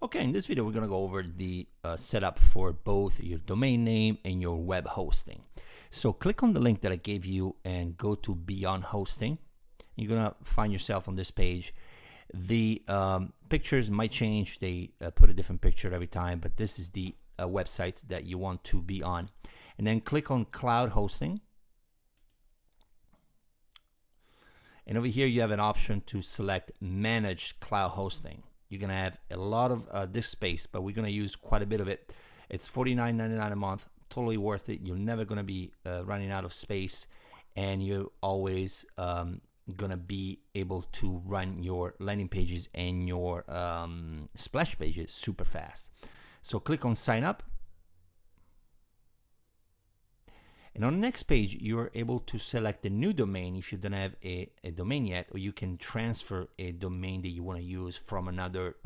Okay, in this video we're going to go over the setup for both your domain name and your web hosting. So click on the link that I gave you and go to Beyond Hosting. You're going to find yourself on this page. The pictures might change. They put a different picture every time, but this is the website that you want to be on. And then click on Cloud Hosting. And over here you have an option to select Manage Cloud Hosting. You're going to have a lot of disk space, but we're going to use quite a bit of it. It's $49.99 a month, totally worth it. You're never going to be running out of space, and you're always going to be able to run your landing pages and your splash pages super fast. So click on Sign Up. And on the next page, you're able to select a new domain if you don't have a domain yet, or you can transfer a domain that you want to use from another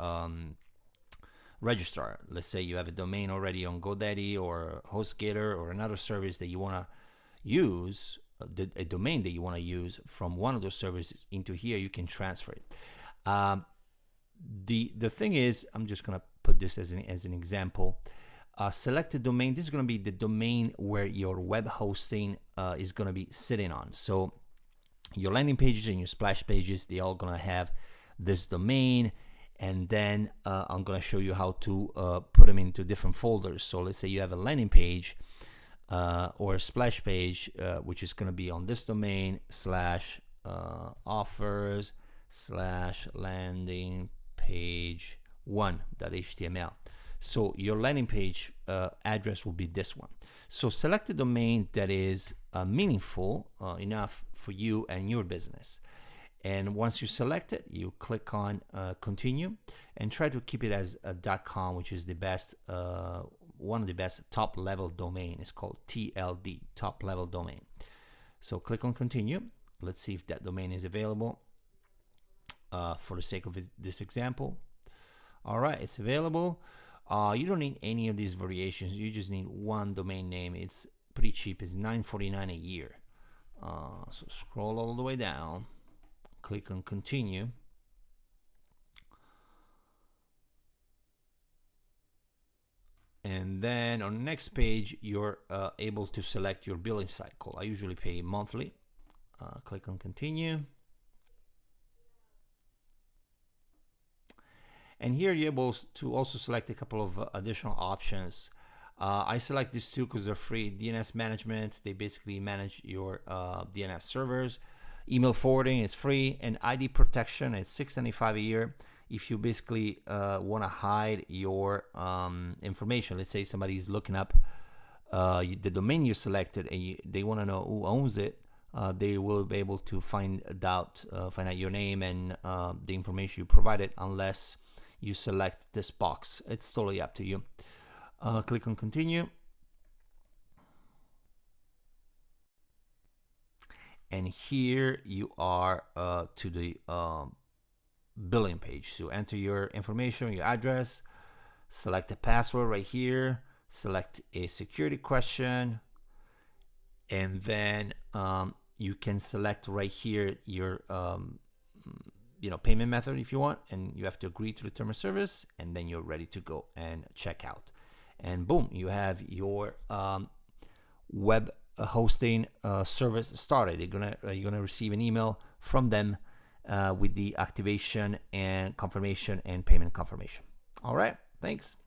registrar. Let's say you have a domain already on GoDaddy or HostGator or another service that you want to use, a domain that you want to use from one of those services into here. You can transfer it. The thing is, I'm just going to put this as an example. Select a domain. This is going to be the domain where your web hosting is going to be sitting on. So your landing pages and your splash pages, they all going to have this domain. And then I'm going to show you how to put them into different folders. So let's say you have a landing page or a splash page, which is going to be on this domain /offers/landing page 1.html. So your landing page address will be this one. So select a domain that is meaningful enough for you and your business. And once you select it, you click on continue and try to keep it as a .com, which is the best, one of the best top level domain. It's called TLD, top level domain. So click on continue. Let's see if that domain is available for the sake of this example. All right, it's available. You don't need any of these variations. You just need one domain name. It's pretty cheap. It's $9.49 a year. So scroll all the way down, click on continue, and then on the next page you're able to select your billing cycle. I usually pay monthly. Click on continue. And here you're able to also select a couple of additional options. I select these two because they're free. DNS management, they basically manage your DNS servers. Email forwarding is free, and ID protection is $6.95 a year. If you basically want to hide your information, let's say somebody's looking up the domain you selected and they want to know who owns it, they will be able to find out your name and the information you provided, unless you select this box. It's totally up to you. Click on continue. And here you are to the billing page. So enter your information, your address, select a password right here, select a security question, and then you can select right here your payment method if you want, and you have to agree to the term of service, and then you're ready to go and check out. And boom, you have your web hosting service started. You're gonna receive an email from them with the activation and confirmation and payment confirmation. All right, thanks.